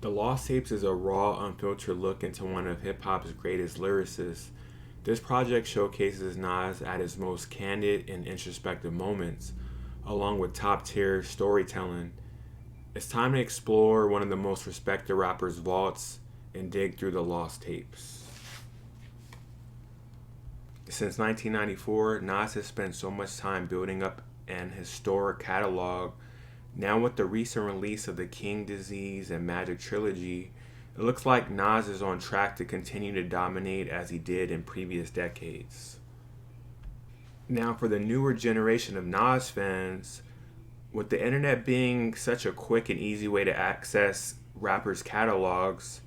The Lost Tapes is a raw, unfiltered look into one of hip hop's greatest lyricists. This project showcases Nas at his most candid and introspective moments, along with top tier storytelling. It's time to explore one of the most respected rappers' vaults and dig through the Lost Tapes. Since 1994, Nas has spent so much time building up an historic catalog. Now, with the recent release of the King Disease and Magic trilogy, it looks like Nas is on track to continue to dominate as he did in previous decades. Now, for the newer generation of Nas fans, with the internet being such a quick and easy way to access rappers' catalogs,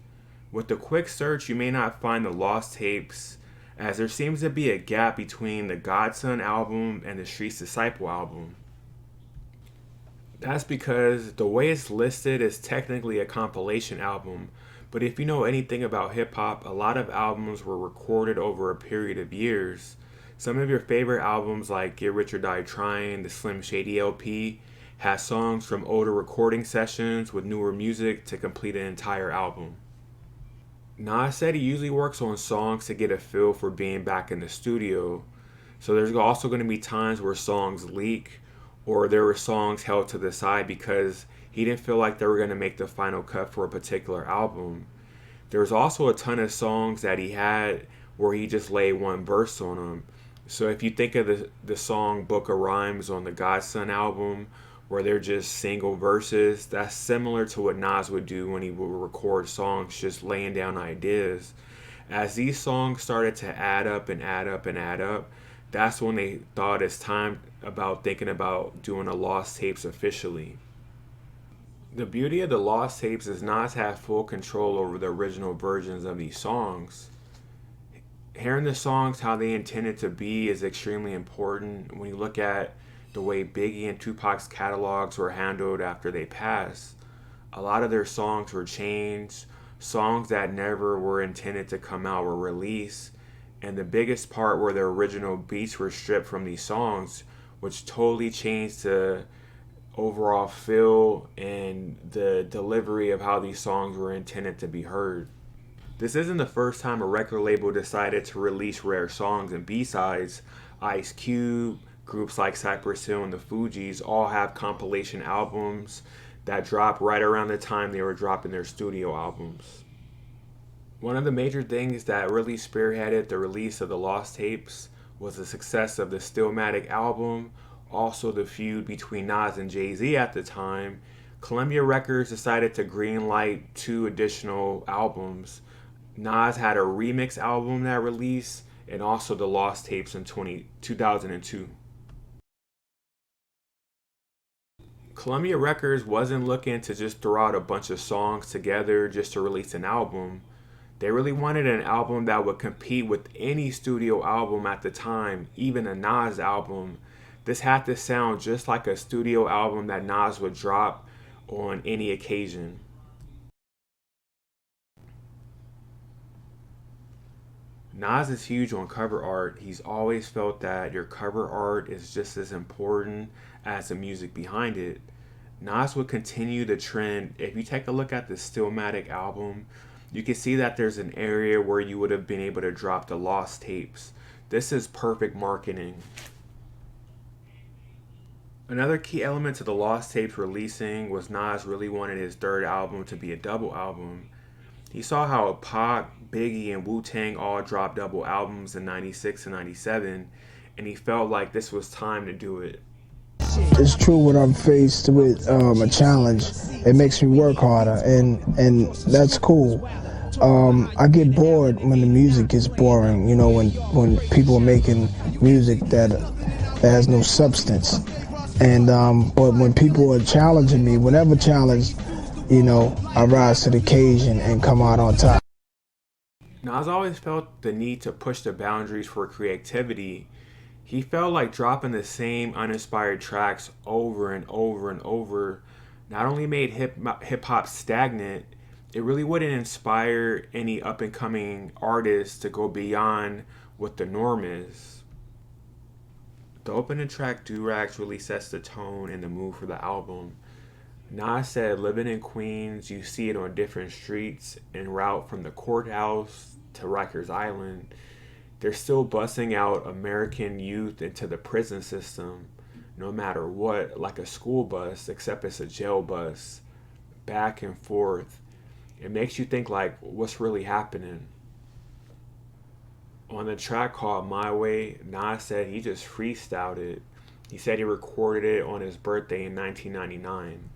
with a quick search you may not find the Lost Tapes, as there seems to be a gap between the Godson album and the Streets Disciple album. That's because the way it's listed is technically a compilation album, but if you know anything about hip hop, a lot of albums were recorded over a period of years. Some of your favorite albums, like Get Rich or Die Trying, the Slim Shady LP, has songs from older recording sessions with newer music to complete an entire album. Nas said he usually works on songs to get a feel for being back in the studio. So there's also going to be times where songs leak or there were songs held to the side because he didn't feel like they were going to make the final cut for a particular album. There's also a ton of songs that he had where he just laid one verse on them. So if you think of the song Book of Rhymes on the Godson album, where they're just single verses, that's similar to what Nas would do when he would record songs, just laying down ideas. As these songs started to add up and add up and add up, that's when they thought it's time about thinking about doing a Lost Tapes officially. The beauty of the Lost Tapes is Nas had full control over the original versions of these songs. Hearing the songs how they intended to be is extremely important when you look at the way Biggie and Tupac's catalogs were handled after they passed. A lot of their songs were changed, songs that never were intended to come out were released, and the biggest part were the original beats were stripped from these songs, which totally changed the overall feel and the delivery of how these songs were intended to be heard. This isn't the first time a record label decided to release rare songs and B-sides. Ice Cube, groups like Cypress Hill and the Fugees all have compilation albums that drop right around the time they were dropping their studio albums. One of the major things that really spearheaded the release of the Lost Tapes was the success of the Stillmatic album, also the feud between Nas and Jay-Z at the time. Columbia Records decided to greenlight two additional albums. Nas had a remix album that released, and also the Lost Tapes in 2002. Columbia Records wasn't looking to just throw out a bunch of songs together just to release an album. They really wanted an album that would compete with any studio album at the time, even a Nas album. This had to sound just like a studio album that Nas would drop on any occasion. Nas is huge on cover art. He's always felt that your cover art is just as important as the music behind it. Nas would continue the trend. If you take a look at the Stillmatic album, you can see that there's an area where you would have been able to drop the Lost Tapes. This is perfect marketing. Another key element to the Lost Tapes releasing was Nas really wanted his third album to be a double album. He saw how Pac, Biggie, and Wu-Tang all dropped double albums in 96 and 97, and he felt like this was time to do it. It's true when I'm faced with a challenge, it makes me work harder, and that's cool. I get bored when the music gets boring, you know, when people are making music that has no substance. And but when people are challenging me, whenever challenged, you know, I rise to the occasion and come out on top. Nas always felt the need to push the boundaries for creativity. He felt like dropping the same uninspired tracks over and over and over not only made hip hop stagnant, it really wouldn't inspire any up and coming artists to go beyond what the norm is. The opening track Do Rags really sets the tone and the mood for the album. Nas said, living in Queens, you see it on different streets en route from the courthouse to Rikers Island. They're still busing out American youth into the prison system, no matter what, like a school bus, except it's a jail bus, back and forth. It makes you think, like, what's really happening? On the track called My Way, Nas said he just freestyled it. He said he recorded it on his birthday in 1999.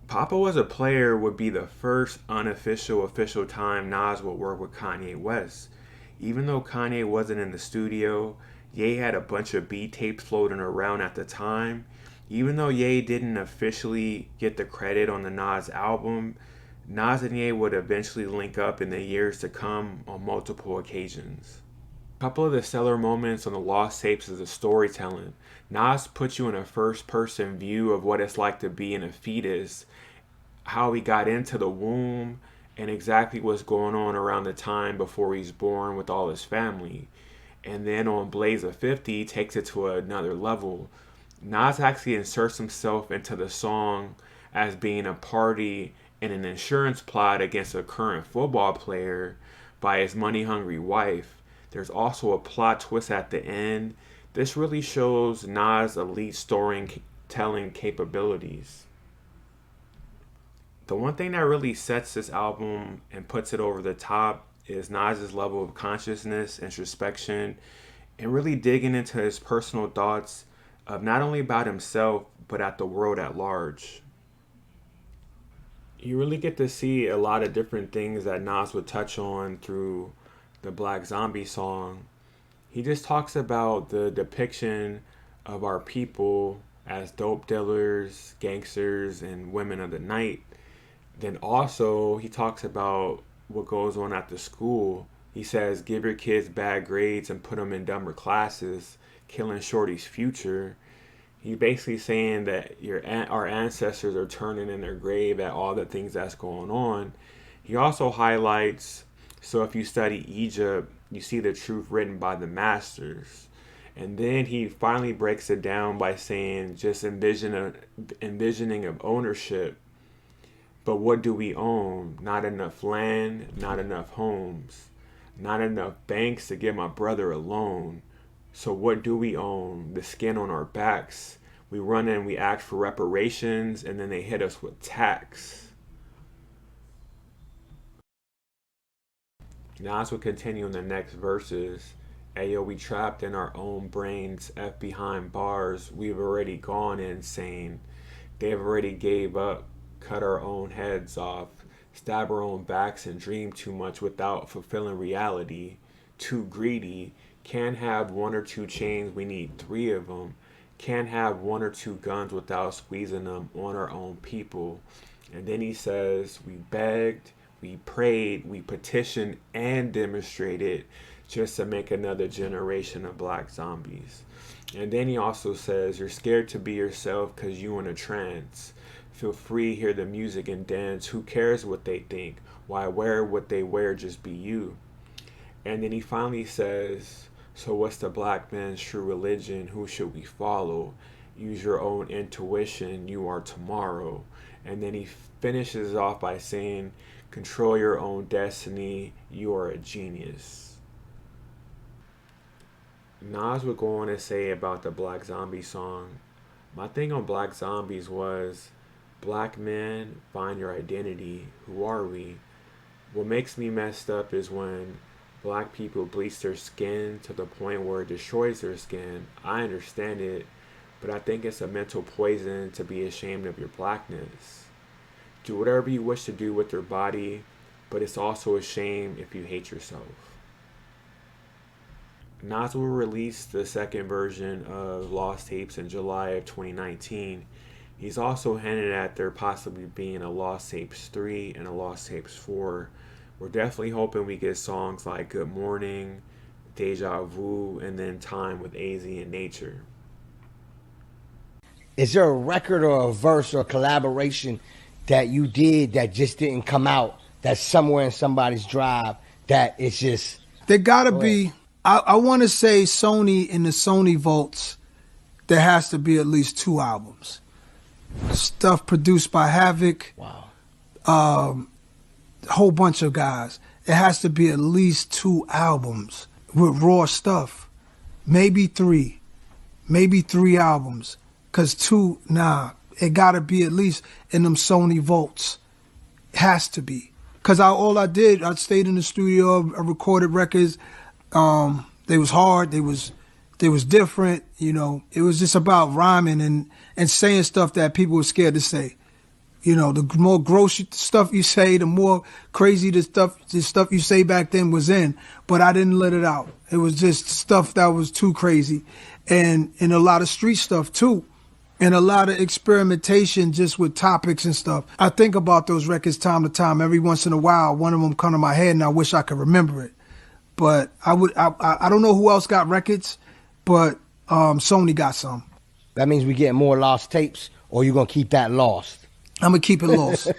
Papa Was a Player would be the first unofficial official time Nas would work with Kanye West. Even though Kanye wasn't in the studio, Ye had a bunch of beat tapes floating around at the time. Even though Ye didn't officially get the credit on the Nas album, Nas and Ye would eventually link up in the years to come on multiple occasions. A couple of the stellar moments on the Lost Tapes is the storytelling. Nas puts you in a first-person view of what it's like to be in a fetus, how he got into the womb, and exactly what's going on around the time before he's born with all his family. And then on Blaze of 50, he takes it to another level. Nas actually inserts himself into the song as being a party in an insurance plot against a current football player by his money-hungry wife. There's also a plot twist at the end. This really shows Nas' elite storytelling capabilities. The one thing that really sets this album and puts it over the top is Nas' level of consciousness, introspection, and really digging into his personal thoughts of not only about himself, but at the world at large. You really get to see a lot of different things that Nas would touch on through the Black Zombie song. He just talks about the depiction of our people as dope dealers, gangsters, and women of the night. Then also, he talks about what goes on at the school. He says, give your kids bad grades and put them in dumber classes, killing Shorty's future. He's basically saying that our ancestors are turning in their grave at all the things that's going on. He also highlights, so if you study Egypt, you see the truth written by the masters. And then he finally breaks it down by saying, just envisioning of ownership. But what do we own? Not enough land, not enough homes, not enough banks to give my brother a loan. So what do we own? The skin on our backs. We run in, we ask for reparations, and then they hit us with tax. Nas will continue in the next verses. Ayo, we trapped in our own brains, F behind bars. We've already gone insane. They've already gave up. Cut our own heads off, stab our own backs and dream too much without fulfilling reality. Too greedy, can't have one or two chains, we need 3 of them. Can't have 1 or 2 guns without squeezing them on our own people. And then he says, we begged, we prayed, we petitioned and demonstrated just to make another generation of black zombies. And then he also says, you're scared to be yourself because you in a trance. Feel free, hear the music and dance. Who cares what they think? Why wear what they wear? Just be you. And then he finally says, so what's the black man's true religion? Who should we follow? Use your own intuition. You are tomorrow. And then he finishes off by saying, control your own destiny. You are a genius. Nas would go on to say about the Black Zombie song, my thing on Black Zombies was, black men, find your identity. Who are we? What makes me messed up is when black people bleach their skin to the point where it destroys their skin. I understand it, but I think it's a mental poison to be ashamed of your blackness. Do whatever you wish to do with your body, but it's also a shame if you hate yourself. Nas will release the second version of Lost Tapes in July of 2019. He's also hinted at there possibly being a Lost Tapes 3 and a Lost Tapes 4. We're definitely hoping we get songs like Good Morning, Deja Vu, and then Time with AZ and Nature. Is there a record or a verse or a collaboration that you did that just didn't come out, that's somewhere in somebody's drive, that it's just... There gotta be, I want to say Sony, in the Sony vaults, there has to be at least 2 albums. stuff produced by Havoc. Wow. A whole bunch of guys. It has to be at least 2 albums with raw stuff. Maybe 3. Maybe 3 albums. Cause 2, nah. It gotta be at least in them Sony vaults. It has to be. Cause I stayed in the studio, I recorded records. They was hard, they was different, you know. It was just about rhyming and saying stuff that people were scared to say. You know, the more gross stuff you say, the more crazy the stuff you say back then was in. But I didn't let it out. It was just stuff that was too crazy. And a lot of street stuff too. And a lot of experimentation just with topics and stuff. I think about those records time to time. Every once in a while, one of them come to my head and I wish I could remember it. But I don't know who else got records, but Sony got some. That means we get more lost tapes, or you gonna keep that lost? I'm gonna keep it lost.